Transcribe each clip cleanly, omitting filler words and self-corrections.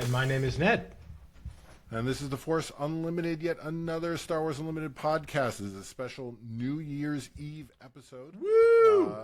And my name is Ned. And this is the Force Unlimited, yet another Star Wars Unlimited podcast. This is a special New Year's Eve episode. Woo!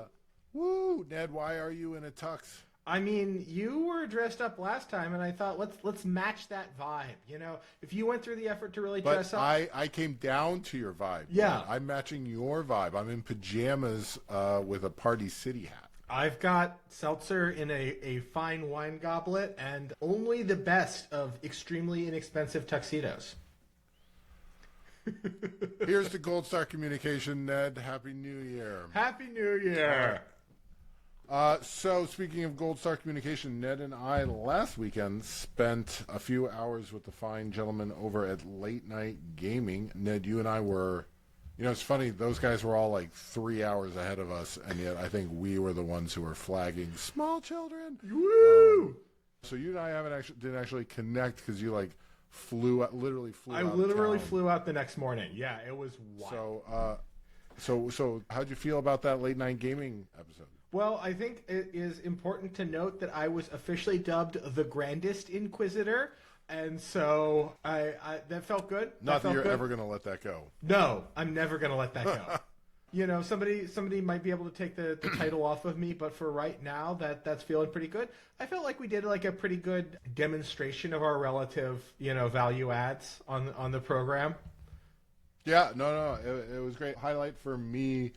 Woo! Ned, why are you in a tux? I mean, you were dressed up last time, and I thought let's match that vibe. You know, if you went through the effort to really dress up, I came down to your vibe. Yeah, man. I'm matching your vibe. I'm in pajamas with a Party City hat. I've got seltzer in a fine wine goblet, and only the best of extremely inexpensive tuxedos. Here's the Gold Star Communication, Ned. Happy New Year. Happy New Year. So, speaking of Gold Star Communication, Ned and I last weekend spent a few hours with the fine gentlemen over at Late Night Gaming. Ned, you and I were, it's funny, those guys were all like 3 hours ahead of us, and yet I think we were the ones who were flagging small children. Woo! So you and I didn't actually connect because you literally flew I out literally of town. flew out the next morning. Yeah, it was wild. So how'd you feel about that Late Night Gaming episode? Well, I think it is important to note that I was officially dubbed the Grandest Inquisitor, and so I that felt good. Not that you're ever going to let that go. No, I'm never going to let that go. Somebody might be able to take the title off of me, but for right now, that's feeling pretty good. I felt like we did like a pretty good demonstration of our relative, value adds on the program. Yeah, no, it was great. Highlight for me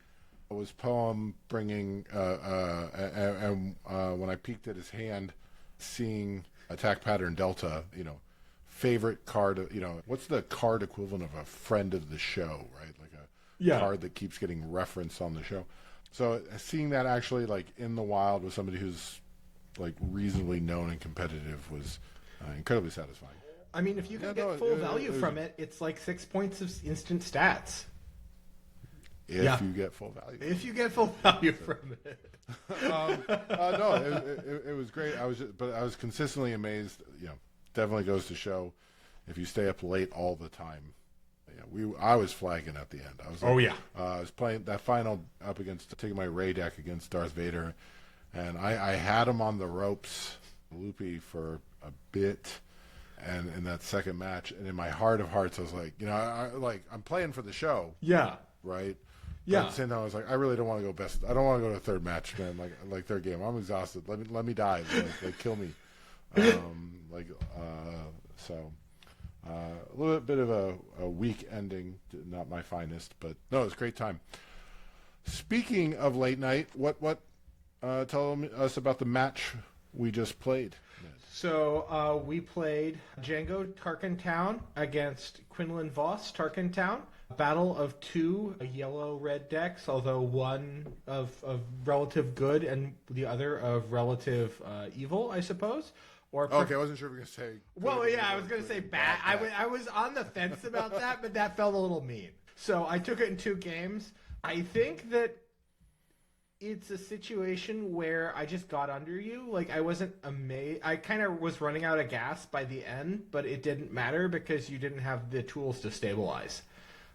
was Poem bringing, and when I peeked at his hand, seeing Attack Pattern Delta, favorite card, what's the card equivalent of a friend of the show, right? Like a card that keeps getting referenced on the show. So seeing that actually in the wild with somebody who's reasonably known and competitive was incredibly satisfying. I mean, if you can get full value from it, it's like 6 points of instant stats. If you get full value. If you get full value from it. No, it was great. I was consistently amazed. Definitely goes to show if you stay up late all the time. I was flagging at the end. I was playing that final up against taking my Ray deck against Darth Vader, and I had him on the ropes, loopy for a bit. And in that second match, and in my heart of hearts, I was like, I'm playing for the show. Yeah. Right? Yeah. But at the same time, I was like, I really don't want to go best. I don't want to go to third match, man. Like third game. I'm exhausted. Let me die. Kill me. So a little bit of a weak ending. Not my finest, but no, it was a great time. Speaking of late night, what tell us about the match we just played. So we played Django Tarkintown against Quinlan Voss Tarkintown. Battle of two yellow-red decks, although one of relative good and the other of relative evil, I suppose. Okay, I wasn't sure if you were going to say... Well, yeah, I was going to say bad. I was on the fence about that, but that felt a little mean. So I took it in 2 games. I think that it's a situation where I just got under you. I wasn't amazed. I kind of was running out of gas by the end, but it didn't matter because you didn't have the tools to stabilize.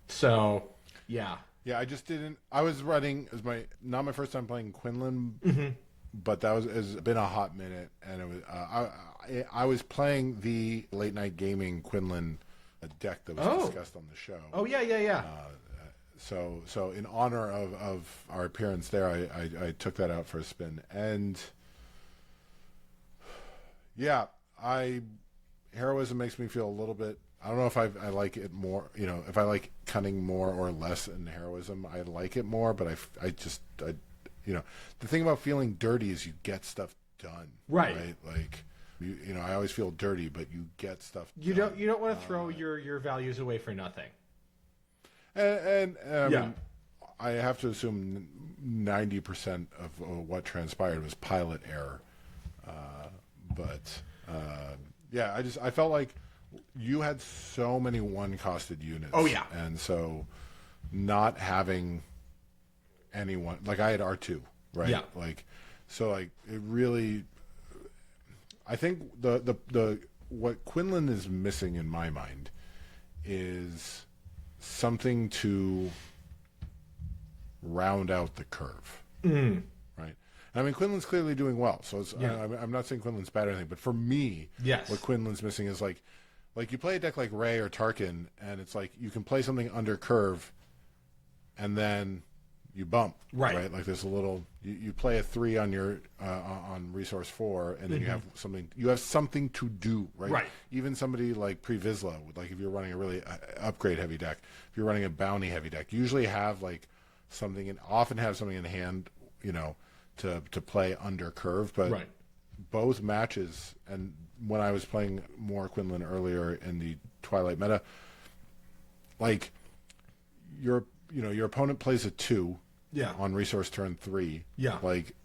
So, yeah. Yeah, I just didn't. I was running. It was not my first time playing Quinlan, but it's been a hot minute, and it was. I was playing the Late Night Gaming Quinlan deck that was discussed on the show. Oh yeah. So in honor of our appearance there, I took that out for a spin, and yeah, heroism makes me feel a little bit. I don't know if I like it more. If I like cunning more or less in heroism, I like it more. But the thing about feeling dirty is you get stuff done. Right. I always feel dirty, but you get stuff done. You don't want to throw your values away for nothing. And I have to assume 90% of what transpired was pilot error. I felt like you had so many one-costed units. Oh, yeah. And so not having anyone... I had R2, right? Yeah. It really... I think what Quinlan is missing in my mind is something to round out the curve. Right? I mean, Quinlan's clearly doing well, so Yeah. I'm not saying Quinlan's bad or anything, but for me, Yes. what Quinlan's missing is like you play a deck like Ray or Tarkin, and it's like you can play something under curve, and then you bump, Right. Like there's a little you play a 3 on your on resource 4, and then you have something to do, right? Right. Even somebody like Previsla, like if you're running a really upgrade heavy deck, if you're running a bounty heavy deck, you usually have like something and often have something in hand, to play under curve, but Right. both matches, and when I was playing more Quinlan earlier in the Twilight meta, like your opponent plays a 2 Yeah. on resource turn 3. Yeah. Like,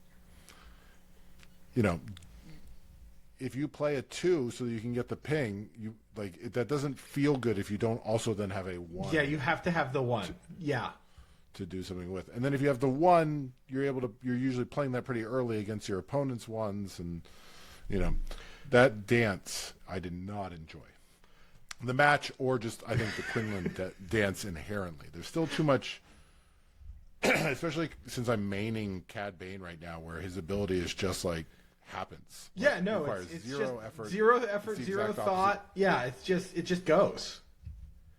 if you play a 2 so that you can get the ping, that doesn't feel good if you don't also then have a 1. Yeah, you have to have the 1. Yeah. To do something with. And then if you have the 1, you're usually playing that pretty early against your opponent's 1s, and that dance I did not enjoy. The match, or just I think the Quinlan dance inherently. There's still too much, especially since I'm maining Cad Bane right now, where his ability is just like happens. Yeah, no, requires it's zero just effort. zero effort, It's the zero exact thought. opposite. Yeah, it just goes.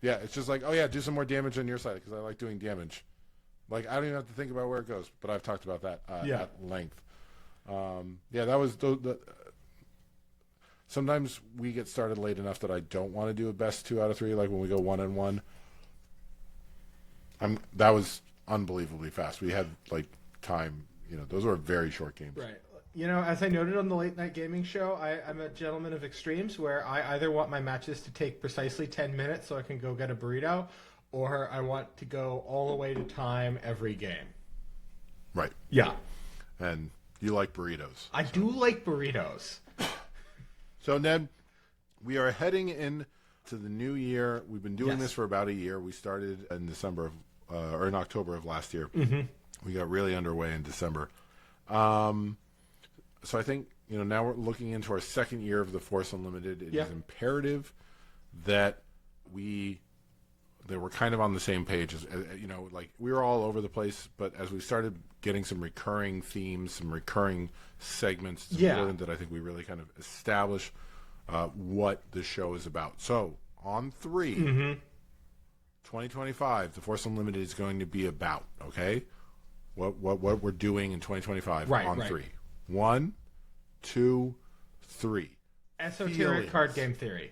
Yeah, it's just like, oh yeah, do some more damage on your side because I like doing damage. Like, I don't even have to think about where it goes, but I've talked about that at length. That was sometimes we get started late enough that I don't want to do a best 2 out of 3, like when we go 1-on-1. That was unbelievably fast. We had like time, those were very short games. Right. As I noted on the late night gaming show, I'm a gentleman of extremes where I either want my matches to take precisely 10 minutes so I can go get a burrito, or I want to go all the way to time every game. Right. Yeah. And you like burritos. I do like burritos. So, Ned, we are heading into the new year. We've been doing Yes. this for about a year. We started in or in October of last year. Mm-hmm. We got really underway in December. So I think, now we're looking into our second year of the Force Unlimited. It is imperative that we're kind of on the same page. As like we were all over the place, but as we started getting some recurring themes, some recurring segments, it's important that I think we really kind of establish what the show is about. So on 3, 2025, the Force Unlimited is going to be about, okay? What we're doing in 2025 on 3. 1, 2, 3. Esoteric card game theory.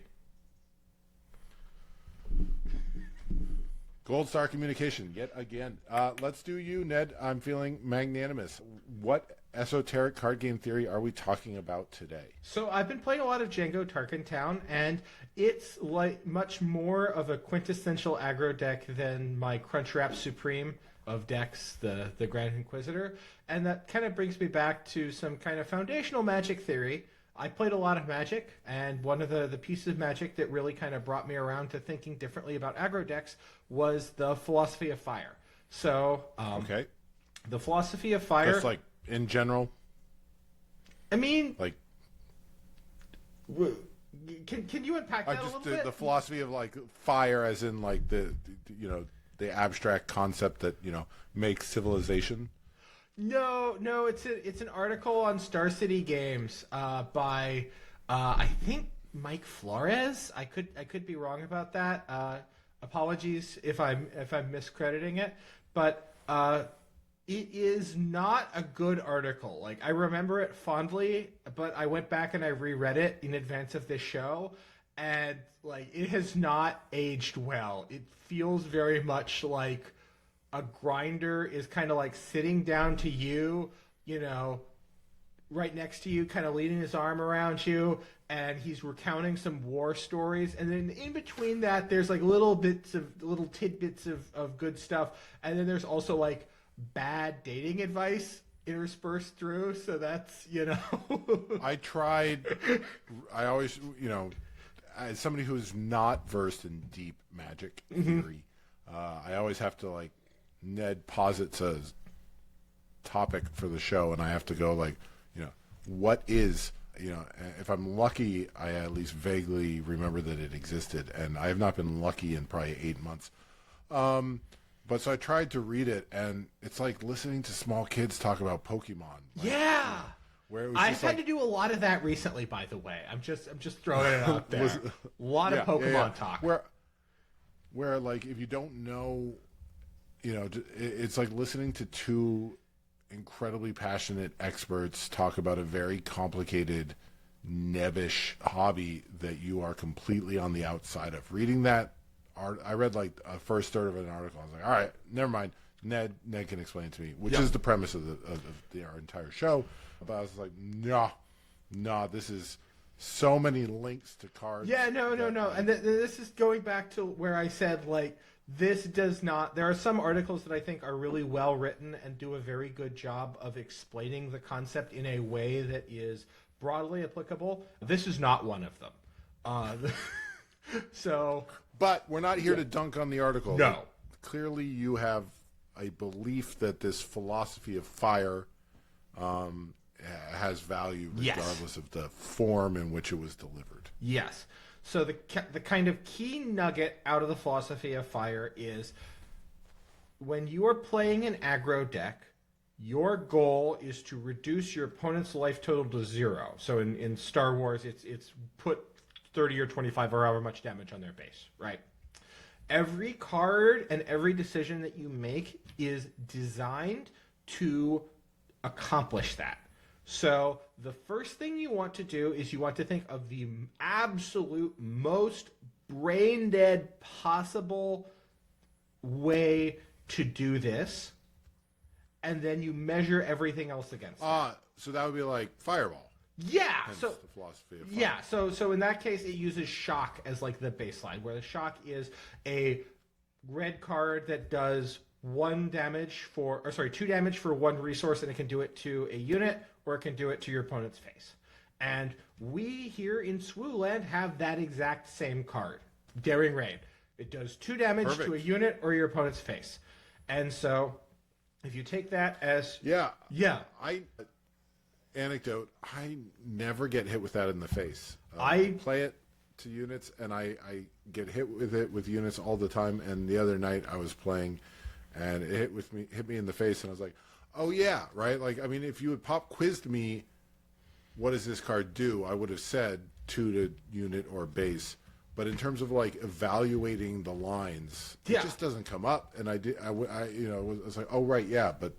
Gold Star Communication, yet again. Let's do you, Ned. I'm feeling magnanimous. What esoteric card game theory are we talking about today? So I've been playing a lot of Django Tarkin Town, and it's like much more of a quintessential aggro deck than my Crunchwrap Supreme of decks, the Grand Inquisitor. And that kind of brings me back to some kind of foundational Magic theory. I played a lot of Magic, and one of the pieces of Magic that really kind of brought me around to thinking differently about aggro decks was the Philosophy of Fire. So, Okay. the Philosophy of Fire... Just like in general, I mean... like Can you unpack that a little bit? the philosophy of like fire, as in like the abstract concept that makes civilization. No, it's an article on Star City Games by I think Mike Flores. I could be wrong about that. Apologies if I'm miscrediting it, but it is not a good article. Like, I remember it fondly, but I went back and I reread it in advance of this show, and like, it has not aged well. It feels very much like a grinder is kind of like sitting down to you, right next to you, kind of leaning his arm around you, and he's recounting some war stories. And then in between that, there's like little tidbits of good stuff. And then there's also like bad dating advice interspersed through. So that's, I always, as somebody who's not versed in deep Magic theory, I always have to like, Ned posits a topic for the show, and I have to go like, what is, if I'm lucky, I at least vaguely remember that it existed, and I have not been lucky in probably 8 months. But so I tried to read it, and it's like listening to small kids talk about Pokemon. Like, Yeah. Where it was I've just had like, to do a lot of that recently, by the way. I'm just throwing it out there. A lot of Pokemon talk. Where like if you don't know, it's like listening to two incredibly passionate experts talk about a very complicated, nebbish hobby that you are completely on the outside of. Reading that I read like a first third of an article. I was like, all right, never mind. Ned can explain it to me, which is the premise of our entire show. But I was like, no, this is so many links to cards. Yeah, no. And this is going back to where I said, like, this does not... There are some articles that I think are really well written and do a very good job of explaining the concept in a way that is broadly applicable. This is not one of them. So... But we're not here to dunk on the article. No. Clearly you have a belief that this philosophy of fire has value regardless of the form in which it was delivered. Yes. So the kind of key nugget out of the philosophy of fire is when you are playing an aggro deck, your goal is to reduce your opponent's life total to 0. So in Star Wars, it's put 30 or 25 or however much damage on their base, right? Every card and every decision that you make is designed to accomplish that. So the first thing you want to do is you want to think of the absolute most brain dead possible way to do this, and then you measure everything else against it. So that would be like Fireball. Yeah. Hence So the philosophy of fire. yeah. So in that case, it uses shock as like the baseline, where the shock is a red card that does 2 damage for one resource, and it can do it to a unit or it can do it to your opponent's face. And we here in Swooland have that exact same card, Daring Raid. It does 2 damage to a unit or your opponent's face. And so if you take that as Anecdote, I never get hit with that in the face. I play it to units, and I get hit with it with units all the time. And the other night I was playing, and it hit me in the face, and I was like, oh yeah, right? Like, I mean, if you had quizzed me, what does this card do? I would have said 2 to unit or base. But in terms of like evaluating the lines, it just doesn't come up. And I was like, oh right, yeah, but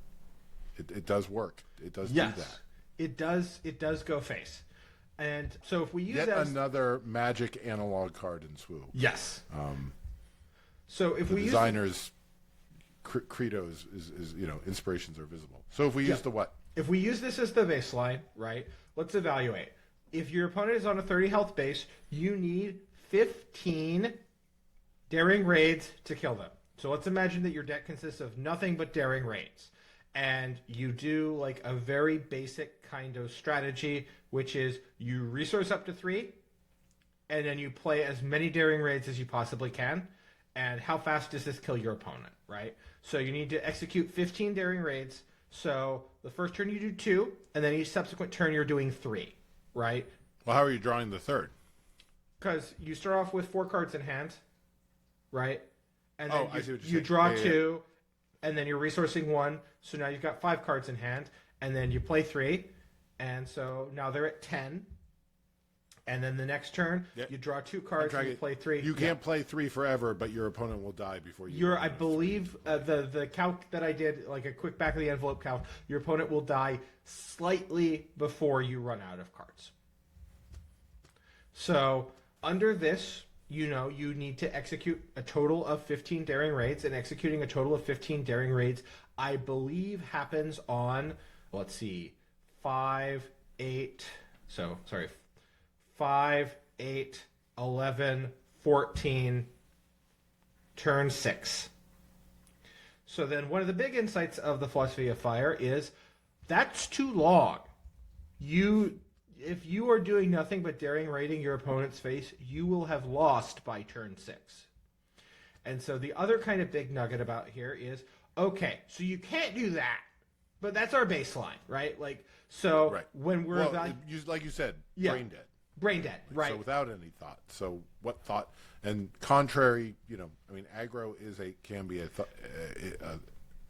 it does work. It does do that. It does go face. And so if we use another magic analog card in SWU. Yes. So if we designer's credo is inspirations are visible. So if we use the what? If we use this as the baseline, right? Let's evaluate. If your opponent is on a 30 health base, you need 15 Daring Raids to kill them. So let's imagine that your deck consists of nothing but Daring Raids. And you do like a very basic kind of strategy, which is you resource up to 3, and then you play as many Daring Raids as you possibly can. And how fast does this kill your opponent, right? So you need to execute 15 Daring Raids. So the first turn you do 2, and then each subsequent turn you're doing 3, right? Well, how are you drawing the third? Because you start off with 4 cards in hand, right? And then you draw 2, and then you're resourcing 1. So now you've got 5 cards in hand, and then you play 3, and so now they're at 10. And then the next turn, you draw 2 cards and you play 3. You can't play 3 forever, but your opponent will die before you. I believe the calc that I did, like a quick back of the envelope calc, your opponent will die slightly before you run out of cards. So under this, you need to execute a total of 15 Daring Raids, and executing a total of 15 Daring Raids, I believe, happens on, 5, 8, 11, 14, turn 6. So then one of the big insights of the philosophy of fire is that's too long. If you are doing nothing but Daring Raiding your opponent's face, you will have lost by turn 6. And so the other kind of big nugget about here is, okay, so you can't do that, but that's our baseline, right? Like, so when we're like you said, brain dead. Brain dead, right. So without any thought. So what thought? And contrary, aggro can be a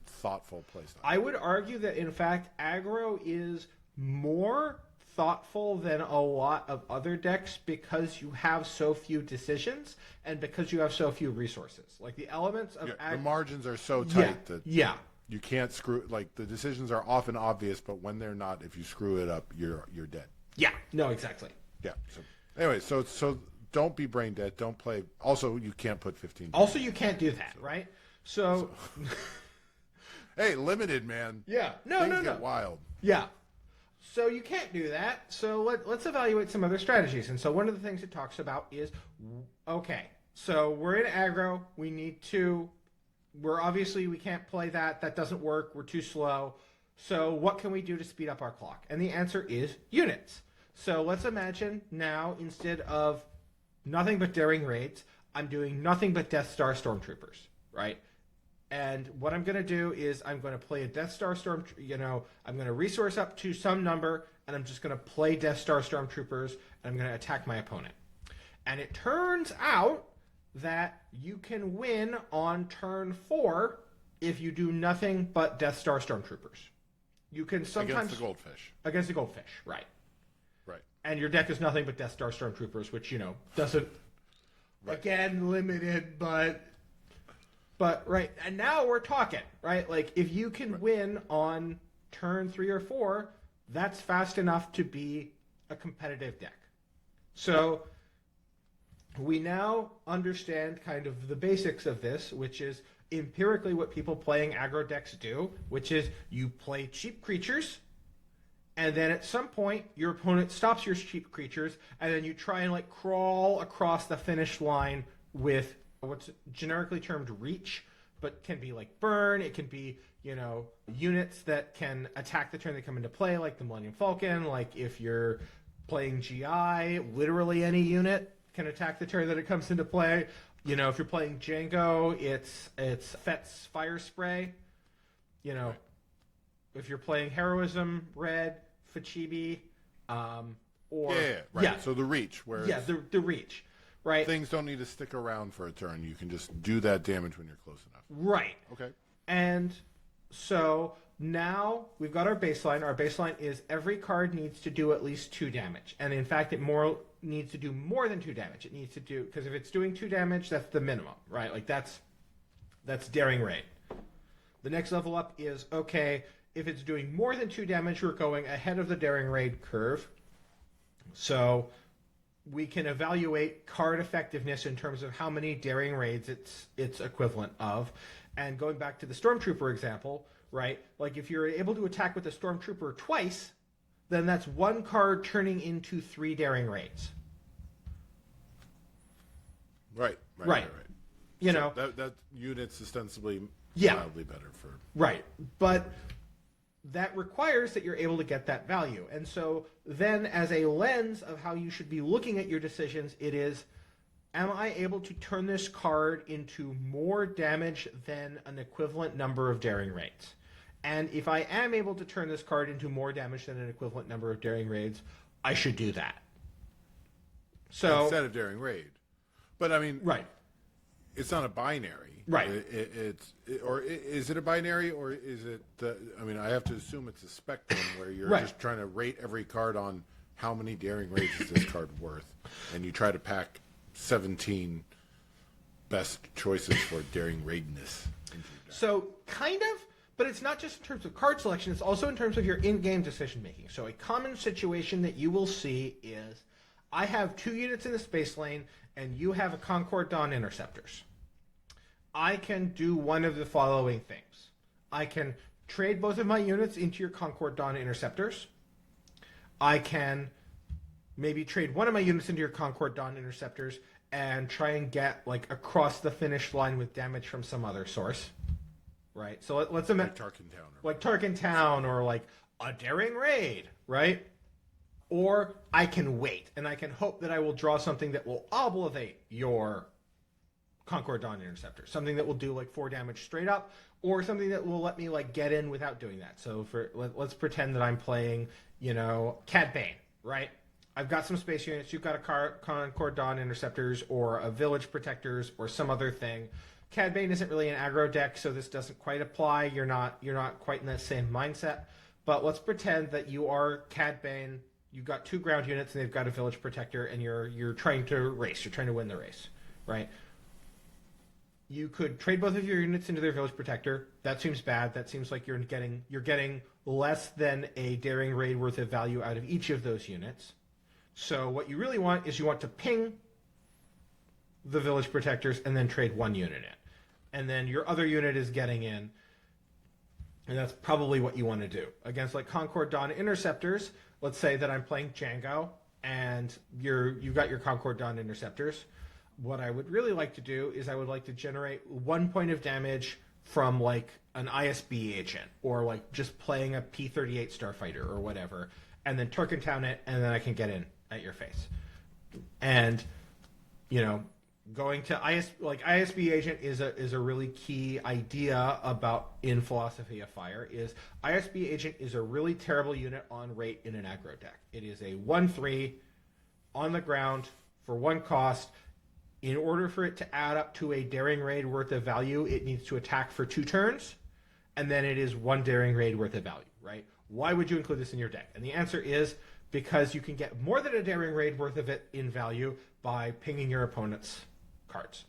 thoughtful playstyle. I would argue that, in fact, aggro is more thoughtful than a lot of other decks because you have so few decisions and because you have so few resources. Like the elements of the margins are so tight that you can't screw. Like the decisions are often obvious, but when they're not, if you screw it up, you're dead. Yeah. No, exactly. Yeah. So anyway, so don't be brain dead. Don't play. Also, you can't put 15. Also, you can't do that, right? So hey, limited, man. Yeah. Things get wild. Yeah. So you can't do that. So let's evaluate some other strategies. And so one of the things it talks about is, okay, so we're in aggro. We can't play that. That doesn't work. We're too slow. So what can we do to speed up our clock? And the answer is units. So let's imagine now, instead of nothing but daring raids, I'm doing nothing but Death Star Stormtroopers, right? And what I'm going to do is I'm going to play a Death Star I'm going to resource up to some number, and I'm just going to play Death Star Stormtroopers, and I'm going to attack my opponent. And it turns out that you can win on turn 4 if you do nothing but Death Star Stormtroopers. You can sometimes... Against the goldfish. Against the goldfish, right. Right. And your deck is nothing but Death Star Stormtroopers, which, doesn't... Right. Again, limited, but right, and now we're talking, right? Like, if you can win on turn 3 or 4, that's fast enough to be a competitive deck. So we now understand kind of the basics of this, which is empirically what people playing aggro decks do, which is you play cheap creatures, and then at some point your opponent stops your cheap creatures, and then you try and crawl across the finish line with what's generically termed reach, but can be burn. It can be, units that can attack the turn they come into play, like the Millennium Falcon. Like if you're playing GI, literally any unit can attack the turn that it comes into play. If you're playing Django, it's Fett's Fire Spray. If you're playing Heroism, Red, Fachibi, right. So the reach, the reach. Right. Things don't need to stick around for a turn. You can just do that damage when you're close enough. Right. Okay. And so now we've got our baseline. Our baseline is every card needs to do at least 2 damage. And in fact, it needs to do more than 2 damage. It needs to do, because if it's doing 2 damage, that's the minimum, right? That's daring raid. The next level up is, okay, if it's doing more than 2 damage, we're going ahead of the daring raid curve. So we can evaluate card effectiveness in terms of how many daring raids it's equivalent of. And going back to the Stormtrooper example, right? Like if you're able to attack with the Stormtrooper twice, then that's 1 card turning into 3 daring raids. Right. That unit's ostensibly mildly better for... Right. But that requires that you're able to get that value. And so then as a lens of how you should be looking at your decisions, it is, am I able to turn this card into more damage than an equivalent number of daring raids? And if I am able to turn this card into more damage than an equivalent number of daring raids, I should do that. So instead of daring raid. But I mean, right. It's not a binary. Right. Or is it a binary, or is it? I have to assume it's a spectrum where you're right. just trying to rate every card on how many daring raids is this card worth, and you try to pack 17 best choices for daring raidness into your deck. So kind of, but it's not just in terms of card selection. It's also in terms of your in-game decision making. So a common situation that you will see is, I have 2 units in the space lane, and you have a Concord Dawn Interceptors. I can do one of the following things. I can trade both of my units into your Concord Dawn Interceptors. I can maybe trade one of my units into your Concord Dawn Interceptors and try and get across the finish line with damage from some other source. Right? So let's imagine... Like Tarkin Town or a daring raid, right? Or I can wait, and I can hope that I will draw something that will obliterate your Concord Dawn Interceptor. Something that will do 4 damage straight up, or something that will let me get in without doing that. So let's pretend that I'm playing, Cad Bane, right? I've got some space units. You've got a Concord Dawn Interceptors or a Village Protectors or some other thing. Cad Bane isn't really an aggro deck, so this doesn't quite apply. You're not quite in that same mindset. But let's pretend that you are Cad Bane. You've got 2 ground units and they've got a Village Protector, and you're trying to race. You're trying to win the race, right? You could trade both of your units into their Village Protector. That seems bad. That seems like you're getting less than a Daring Raid worth of value out of each of those units. So what you really want is you want to ping the Village Protectors and then trade 1 unit in. And then your other unit is getting in. And that's probably what you want to do. Against like Concord Dawn Interceptors, let's say that I'm playing Django and you've got your Concord Dawn Interceptors. What I would really like to do is I would like to generate 1 point of damage from like an ISB agent or like just playing a P-38 Starfighter or whatever, and then Turkentown it, and then I can get in at your face. And, you know, going to ISB agent is a really key idea about in Philosophy of Fire. Is ISB agent is a really terrible unit on rate in an aggro deck. It is a 1/3 on the ground for 1 cost. In order for it to add up to a Daring Raid worth of value, it needs to attack for 2 turns, and then it is 1 Daring Raid worth of value, right? Why would you include this in your deck? And the answer is because you can get more than a Daring Raid worth of it in value by pinging your opponent's cards.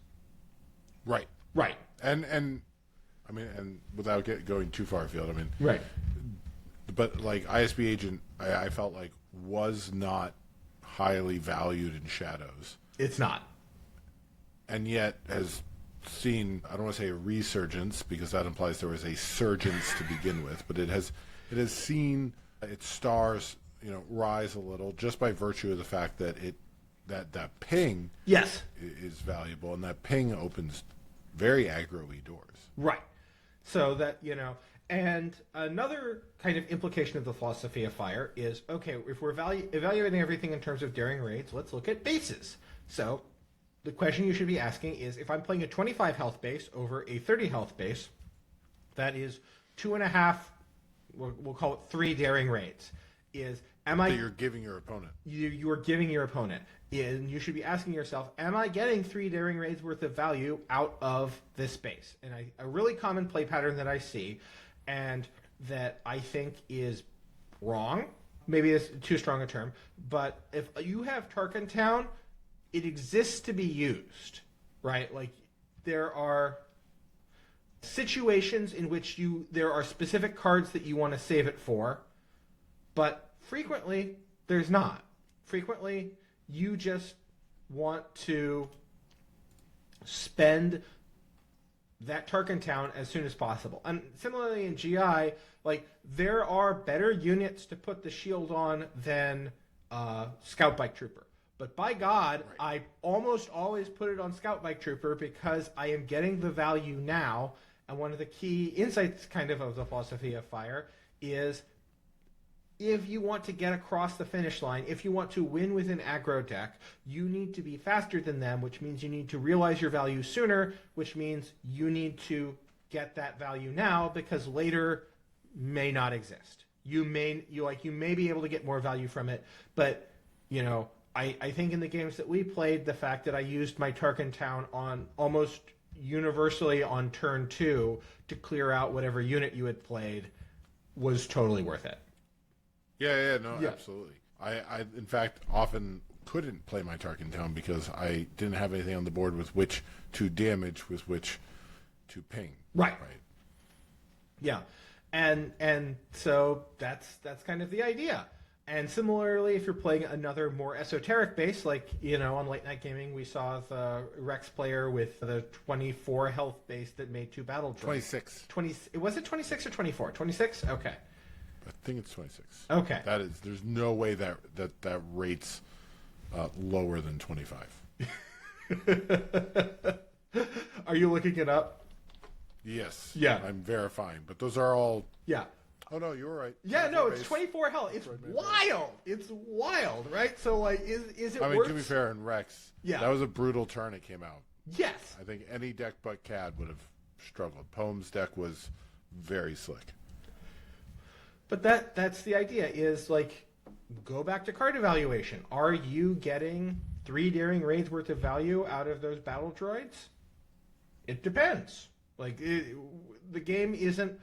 Right. Right. And I mean, and without going too far afield, I mean, right. But like ISB agent, I felt like was not highly valued in Shadows. It's not. And yet has seen, I don't want to say a resurgence because that implies there was a surgence to begin with, but it has seen its stars, you know, rise a little just by virtue of the fact that that ping yes is valuable, and that ping opens very aggro-y doors. Right. So that, you know, and another kind of implication of the Philosophy of Fire is, okay, if we're evaluating everything in terms of Daring Raids, let's look at bases. So the question you should be asking is, if I'm playing a 25 health base over a 30 health base, that is 2.5, we'll call it 3 Daring Raids. So you're giving your opponent. You are giving your opponent. And you should be asking yourself, am I getting 3 Daring Raids worth of value out of this base? And a really common play pattern that I see, and that I think is wrong, maybe it's too strong a term, but if you have Tarkentown, it exists to be used, right? Like, there are situations in which there are specific cards that you want to save it for, but frequently there's not. Frequently you just want to spend that Tarkentown as soon as possible. And similarly in GI, like, there are better units to put the shield on than Scout Bike Trooper. But by God, right, I almost always put it on Scout Bike Trooper because I am getting the value now. And one of the key insights kind of the Philosophy of Fire is, if you want to get across the finish line, if you want to win with an aggro deck, you need to be faster than them, which means you need to realize your value sooner, which means you need to get that value now because later may not exist. You may be able to get more value from it, but, you know, I think in the games that we played, the fact that I used my Tarkentown on almost universally on turn 2 to clear out whatever unit you had played was totally worth it. Yeah, absolutely. I in fact often couldn't play my Tarkentown because I didn't have anything on the board with which to damage, with which to ping. Right. Yeah, and so that's kind of the idea. And similarly, if you're playing another more esoteric base, like, you know, on Late Night Gaming, we saw the Rex player with the 24 health base that made 2 battle drops. 26. Was it 26 or 24? 26? Okay. I think it's 26. Okay. There's no way that rates lower than 25. Are you looking it up? Yes. Yeah. I'm verifying, but those are all. Yeah. Oh no, you were right. Yeah, no, it's 24 health. It's wild. It's wild, right? So, like, is it? I mean, worth... to be fair, in Rex, that was a brutal turn it came out. Yes. I think any deck but Cad would have struggled. Poem's deck was very slick. But that's the idea, is like, go back to card evaluation. Are you getting 3 Daring Raids worth of value out of those battle droids? It depends. The game isn't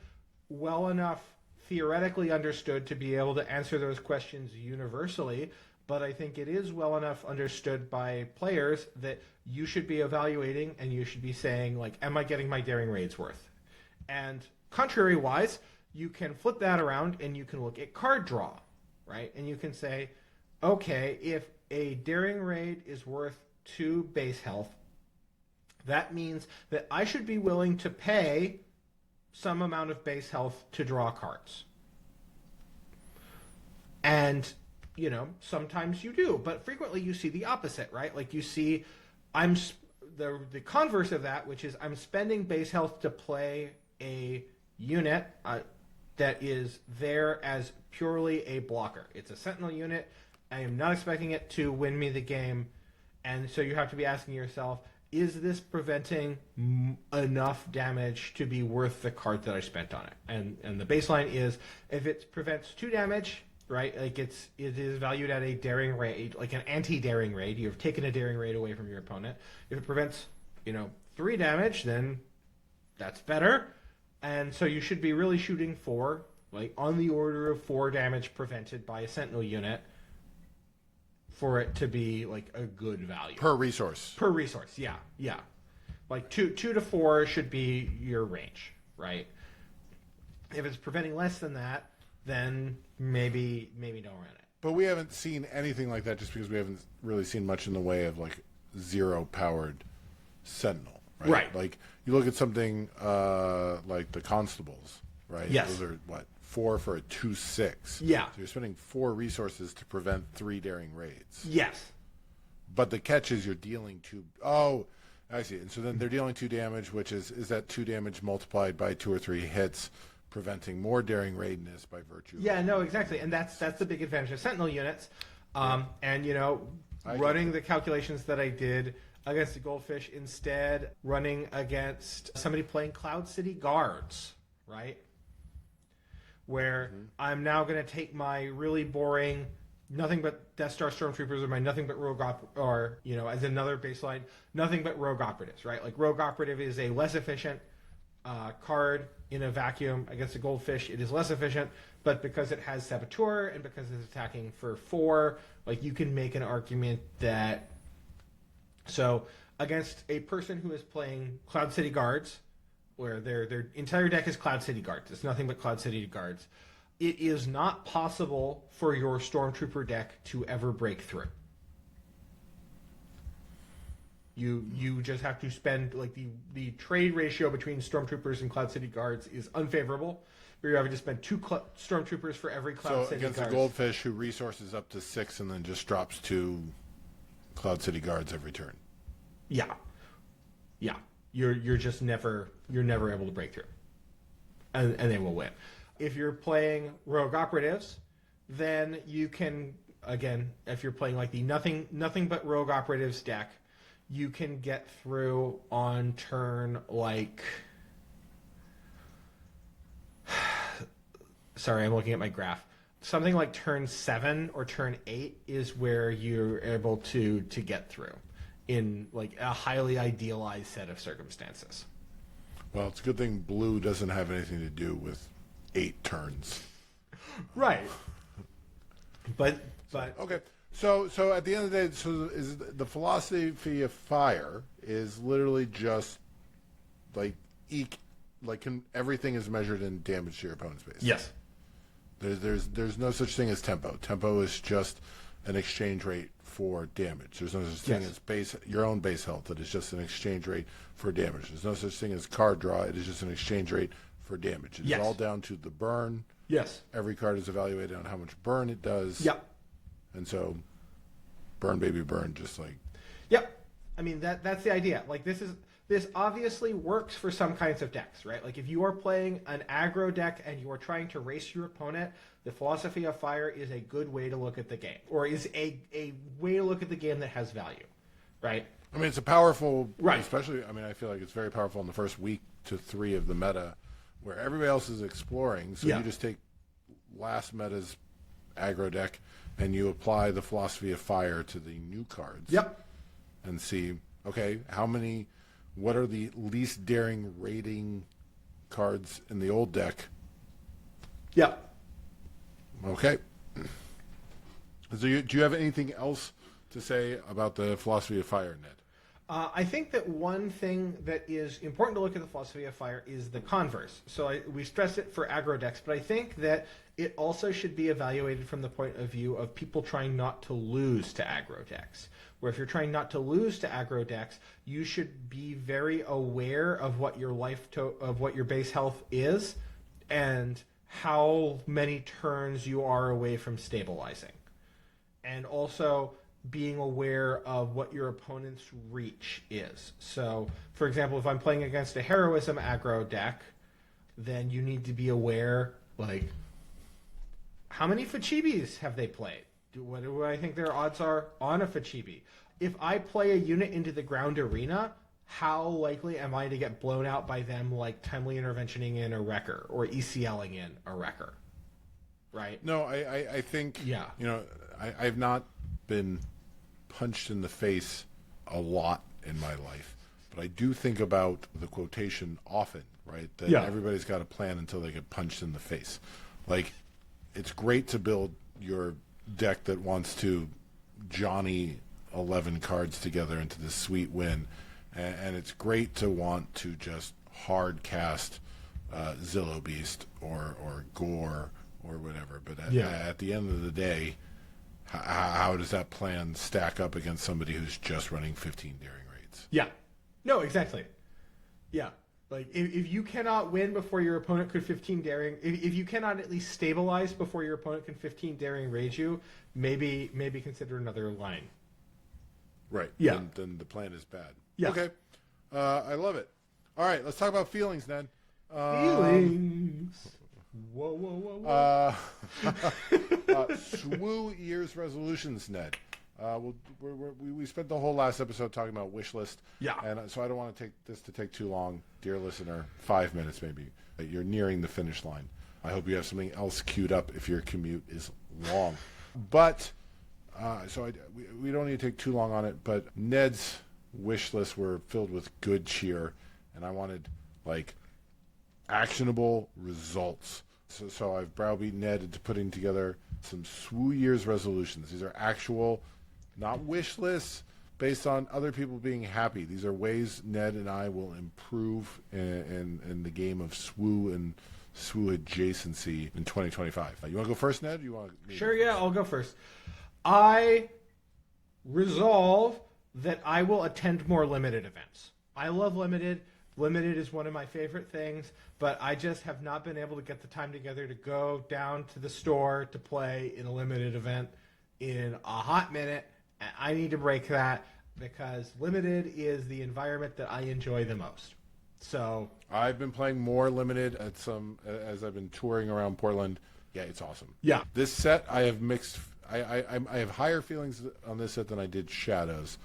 well enough theoretically understood to be able to answer those questions universally, but I think it is well enough understood by players that you should be evaluating and you should be saying, like, am I getting my Daring Raids worth? And contrary-wise, you can flip that around and you can look at card draw, right? And you can say, okay, if a Daring Raid is worth 2 base health, that means that I should be willing to pay some amount of base health to draw cards. And, you know, sometimes you do, but frequently you see the opposite, right? Like you see, the converse of that, which is I'm spending base health to play a unit that is there as purely a blocker. It's a Sentinel unit. I am not expecting it to win me the game. And so you have to be asking yourself, is this preventing enough damage to be worth the card that I spent on it? And the baseline is, if it prevents 2 damage, right, like it is valued at a Daring Raid, like an anti-Daring Raid. You've taken a Daring Raid away from your opponent. If it prevents, 3 damage, then that's better. And so you should be really shooting for, like, on the order of 4 damage prevented by a Sentinel unit for it to be, like, a good value. Per resource. Per resource, yeah. Like, 2 to 4 should be your range, right? If it's preventing less than that, then maybe don't run it. But we haven't seen anything like that just because we haven't really seen much in the way of, like, 0-powered Sentinel, right? Right. Like, you look at something like the Constables, right? Yes. Those are, 4 for a 2/6. Yeah. So you're spending 4 resources to prevent 3 Daring Raids. Yes. But the catch is you're dealing 2... Oh, I see. And so then they're dealing 2 damage, which is that 2 damage multiplied by 2 or 3 hits, preventing more Daring Raidness by virtue. Yeah, no, exactly. And that's the big advantage of Sentinel units. And, running the calculations that I did against the Goldfish, instead running against somebody playing Cloud City Guards, right? Where I'm now going to take my really boring nothing but Death Star Stormtroopers or my nothing but Rogue as another baseline, nothing but Rogue Operatives, right? Like Rogue Operative is a less efficient card in a vacuum against a Goldfish. It is less efficient, but because it has Saboteur and because it's attacking for 4, like you can make an argument that against a person who is playing Cloud City Guards, where their entire deck is Cloud City Guards. It's nothing but Cloud City Guards. It is not possible for your Stormtrooper deck to ever break through. You just have to spend, like, the trade ratio between Stormtroopers and Cloud City Guards is unfavorable. Where you're having to spend 2 Stormtroopers for every Cloud City Guards. So against a Goldfish who resources up to 6 and then just drops 2 Cloud City Guards every turn. Yeah. You're just never able to break through, and they will win. If you're playing Rogue Operatives, then you can, again, if you're playing like the nothing but Rogue Operatives deck, you can get through on turn like. Sorry, I'm looking at my graph. Something like turn 7 or turn 8 is where you're able to get through in like a highly idealized set of circumstances. Well, it's a good thing blue doesn't have anything to do with 8 turns. Right. But okay. So at the end of the day, is the philosophy of fire is literally just like everything is measured in damage to your opponent's base. Yes. There's no such thing as tempo. Tempo is just an exchange rate for damage. There's no such thing as your own base health. It is just an exchange rate for damage. There's no such thing as card draw. It is just an exchange rate for damage. It's all down to the burn. Yes. Every card is evaluated on how much burn it does. Yep. And so, burn baby burn, just like. Yep. I mean that's the idea. Like this obviously works for some kinds of decks, right? Like if you are playing an aggro deck and you are trying to race your opponent, the philosophy of fire is a good way to look at the game, or is a way to look at the game that has value, right? I mean, it's a powerful, right. Especially, I mean, I feel like it's very powerful in the first week to 3 of the meta, where everybody else is exploring. So you just take last meta's aggro deck and you apply the philosophy of fire to the new cards. Yep. And see, okay, what are the least daring rating cards in the old deck? Yep. Okay. So do you have anything else to say about the philosophy of fire, Ned? I think that one thing that is important to look at the philosophy of fire is the converse. So we stress it for aggro decks, but I think that it also should be evaluated from the point of view of people trying not to lose to aggro decks. Where if you're trying not to lose to aggro decks, you should be very aware of what your of what your base health is, and how many turns you are away from stabilizing, and also being aware of what your opponent's reach is. So, for example, if I'm playing against a heroism aggro deck, then you need to be aware, like, how many Fachibis have they played? What do I think their odds are on a Fachibi? If I play a unit into the ground arena, how likely am I to get blown out by them, like timely interventioning in a wrecker or ECLing in a wrecker? Right? No, I think, Yeah. I've not been punched in the face a lot in my life, but I do think about the quotation often, right? That everybody's got a plan until they get punched in the face. Like, it's great to build your deck that wants to Johnny 11 cards together into this sweet win, and it's great to want to just hard cast Zillow Beast or Gore or whatever, but at the end of the day, how does that plan stack up against somebody who's just running 15 daring raids? Yeah. No, exactly. Yeah. Like, if you cannot win before your opponent could 15 daring, if you cannot at least stabilize before your opponent can 15 daring raid you, maybe consider another line. Right. Yeah. Then the plan is bad. Yeah. Okay. I love it. All right, let's talk about feelings, Ned. Feelings. Whoa, whoa, whoa, whoa. SWU year's resolutions, Ned. We spent the whole last episode talking about wish list. Yeah. And so I don't want to take too long, dear listener. 5 minutes maybe. You're nearing the finish line. I hope you have something else queued up if your commute is long. But we don't need to take too long on it. But Ned's wish lists were filled with good cheer, and I wanted actionable results. So I've browbeaten Ned into putting together some SWU year's resolutions. These are actual, not wish lists based on other people being happy. These are ways Ned and I will improve in the game of SWU and SWU adjacency in 2025. You want to go first, Ned? You want? Sure, yeah, I'll go first. I resolve that I will attend more limited events. I love limited. Limited is one of my favorite things, but I just have not been able to get the time together to go down to the store to play in a limited event in a hot minute. And I need to break that because limited is the environment that I enjoy the most. So I've been playing more limited as I've been touring around Portland. Yeah, it's awesome. Yeah. This set I have mixed. I have higher feelings on this set than I did Shadows,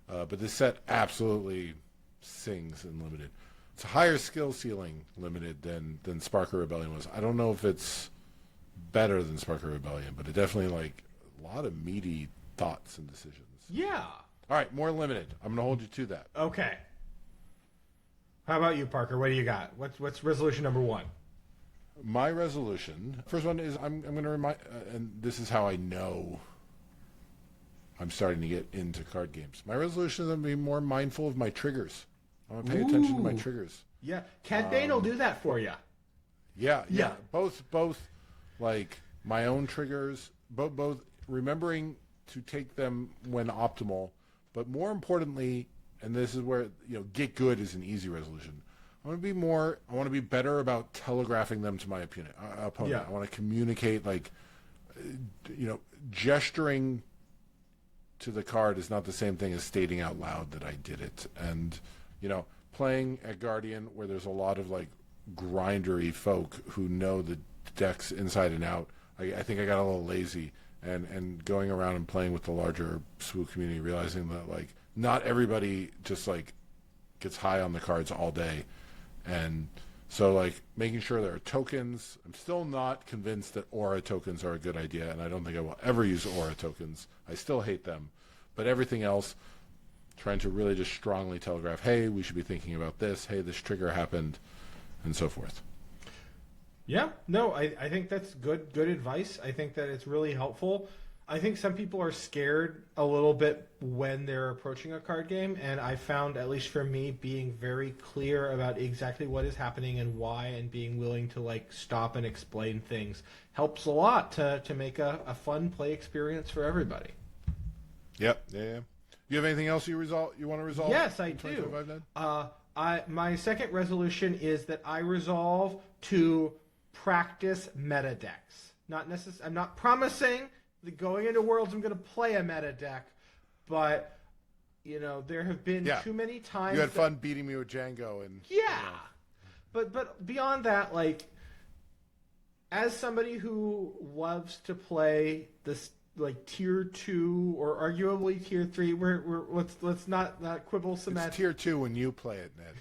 but this set absolutely sings in limited. It's a higher skill ceiling limited than Sparker Rebellion was. I don't know if it's better than Sparker Rebellion, but it definitely a lot of meaty thoughts and decisions. Yeah. All right, more limited. I'm going to hold you to that. Okay. How about you, Parker? What do you got? What's resolution number 1? My resolution, first one is I'm going to remind, and this is how I know I'm starting to get into card games. My resolution is I'm going to be more mindful of my triggers. I want to pay attention to my triggers. Yeah. Cat Bane will do that for you. Yeah. Both my own triggers, both remembering to take them when optimal, but more importantly, and this is where get good is an easy resolution. I want to be better about telegraphing them to my opponent. Yeah. I want to communicate gesturing to the card is not the same thing as stating out loud that I did it. And playing at Guardian where there's a lot of grindery folk who know the decks inside and out, I think I got a little lazy and going around and playing with the larger SWU community, realizing that not everybody just gets high on the cards all day, and So, like, making sure there are tokens. I'm still not convinced that aura tokens are a good idea, and I don't think I will ever use aura tokens. I still hate them. But everything else, trying to really just strongly telegraph, hey, we should be thinking about this. Hey, this trigger happened, and so forth. Yeah, no, I think that's good advice. I think that it's really helpful. I think some people are scared a little bit when they're approaching a card game, and I found, at least for me, being very clear about exactly what is happening and why, and being willing to like stop and explain things helps a lot to make a fun play experience for everybody. Yep. Yeah. You have anything else you want to resolve? Yes, I do. My second resolution is that I resolve to practice meta decks. I'm not promising that going into Worlds I'm going to play a meta deck, but you know there have been too many times. You had fun beating me with Django and but beyond that, like as somebody who loves to play this like tier 2 or arguably tier 3, let's not quibble semantics. It's tier 2 when you play it, Ned.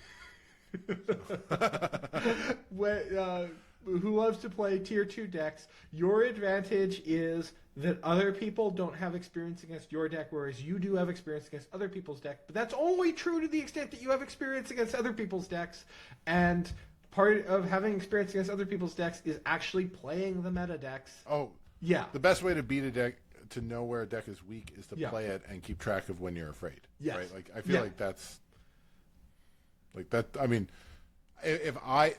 Who loves to play tier 2 decks, your advantage is that other people don't have experience against your deck, whereas you do have experience against other people's deck. But that's only true to the extent that you have experience against other people's decks. And part of having experience against other people's decks is actually playing the meta decks. Oh, yeah. The best way to beat a deck, to know where a deck is weak, is to play it and keep track of when you're afraid. Yes. Right? Like I feel like that's like that. I mean, if I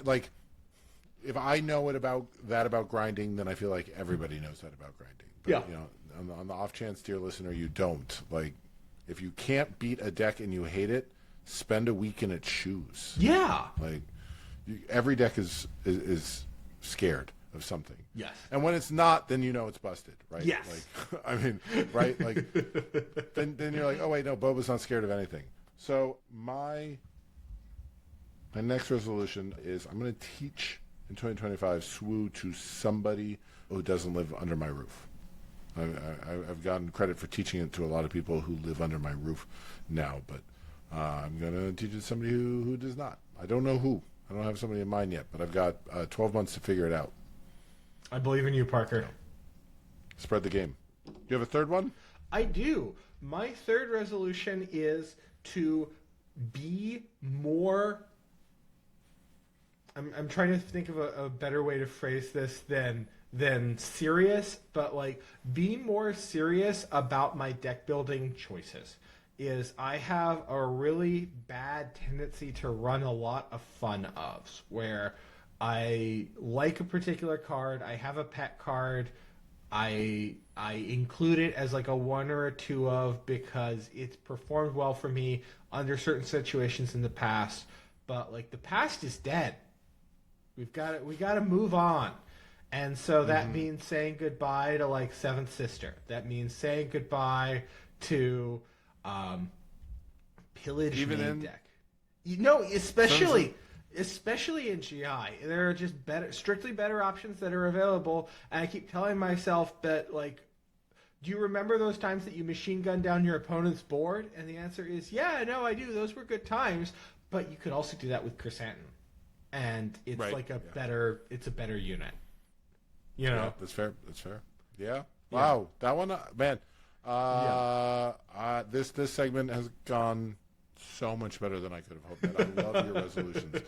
know about grinding, then I feel like everybody knows that about grinding. But, you know, on the off chance, dear listener, you don't. Like, if you can't beat a deck and you hate it, spend a week in its shoes. Yeah. Like, every deck is scared of something. Yes. And when it's not, then you know it's busted, right? Yes. Like, I mean, right? Like, then you're like, oh wait, no, Boba's not scared of anything. So my next resolution is I'm going to teach in 2025 SWU to somebody who doesn't live under my roof. I've gotten credit for teaching it to a lot of people who live under my roof now, but I'm going to teach it to somebody who does not. I don't know who. I don't have somebody in mind yet, but I've got 12 months to figure it out. I believe in you, Parker. Spread the game. Do you have a third one? I do. My third resolution is to be more... I'm trying to think of a better way to phrase this than serious, but like be more serious about my deck building choices. I have a really bad tendency to run a lot of fun ofs where I like a particular card, I have a pet card, I include it as like a 1 or a 2 of because it's performed well for me under certain situations in the past, but like the past is dead. We got to move on. And so that means saying goodbye to like Seventh Sister. That means saying goodbye to Pillage main deck. No, especially in GI. There are just strictly better options that are available. And I keep telling myself that, like, do you remember those times that you machine gunned down your opponent's board? And the answer is, yeah, no, I do. Those were good times. But you could also do that with Chrysanthemum. And it's better unit. You know? Yeah, that's fair. Yeah. Wow. That one, man. This segment has gone so much better than I could have hoped. I love your resolutions.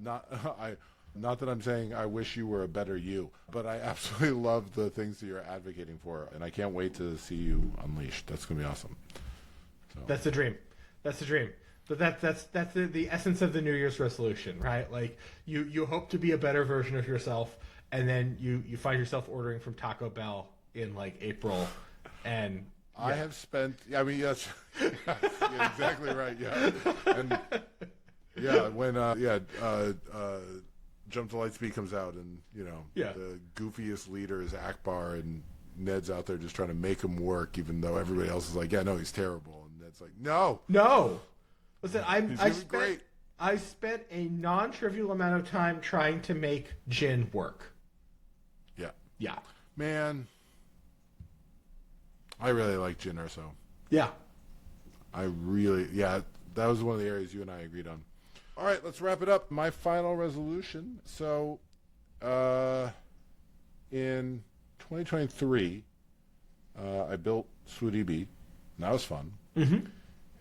Not that I'm saying I wish you were a better you, but I absolutely love the things that you're advocating for, and I can't wait to see you unleashed. That's gonna be awesome. So. That's the dream. But that's the essence of the New Year's resolution, right? Like you hope to be a better version of yourself, and then you find yourself ordering from Taco Bell in like April, and I have spent. I mean, yes, you're exactly right. Yeah, and when Jump to Lightspeed comes out, and the goofiest leader is Akbar, and Ned's out there just trying to make him work, even though everybody else is like, yeah, no, he's terrible, and Ned's like, no. Listen, I spent a non-trivial amount of time trying to make Jin work. Yeah. Man, I really like Jin Urso. Yeah. that was one of the areas you and I agreed on. All right, let's wrap it up. My final resolution. So, in 2023, I built SwooDB. And that was fun. Mm-hmm.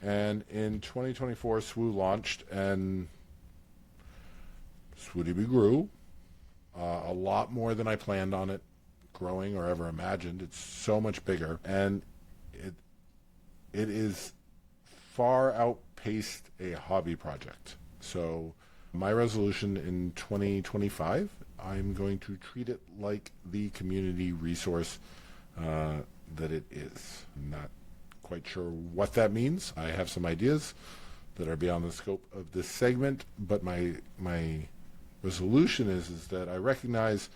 And in 2024, Swoo launched, and SwooDB grew a lot more than I planned on it growing or ever imagined. It's so much bigger, and it is far outpaced a hobby project. So my resolution in 2025, I'm going to treat it like the community resource that it is. I'm not quite sure what that means. I have some ideas that are beyond the scope of this segment, but my resolution is that I recognize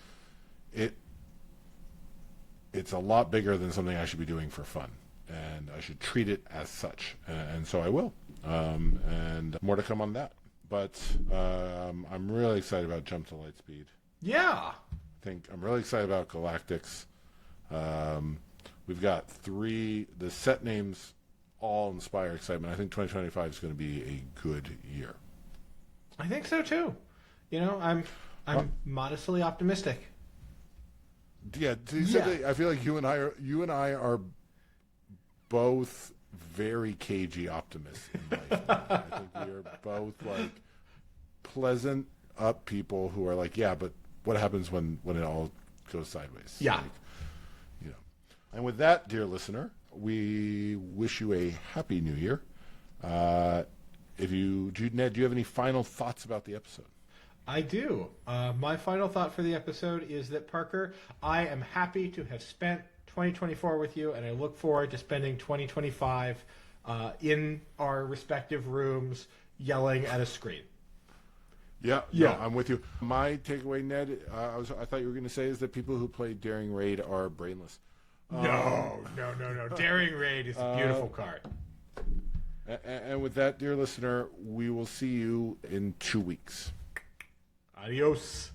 it's a lot bigger than something I should be doing for fun, and I should treat it as such, and so I will. And more to come on that. But I'm really excited about Jump to Lightspeed. Yeah. I'm really excited about Galactics. We've got the set names all inspire excitement. I think 2025 is going to be a good year. I think so too. I'm modestly optimistic. Yeah, I feel like you and I are both very cagey optimists in life. I think we are both like pleasant up people who are like, yeah, but what happens when it all goes sideways? Yeah. Like, And with that, dear listener, we wish you a happy new year. Ned, do you have any final thoughts about the episode? I do. My final thought for the episode is that, Parker, I am happy to have spent 2024 with you, and I look forward to spending 2025 in our respective rooms yelling at a screen. Yeah, no, I'm with you. My takeaway, Ned, I thought you were going to say is that people who play Daring Raid are brainless. No. Daring Raid is a beautiful card. And with that, dear listener, we will see you in 2 weeks. Adios.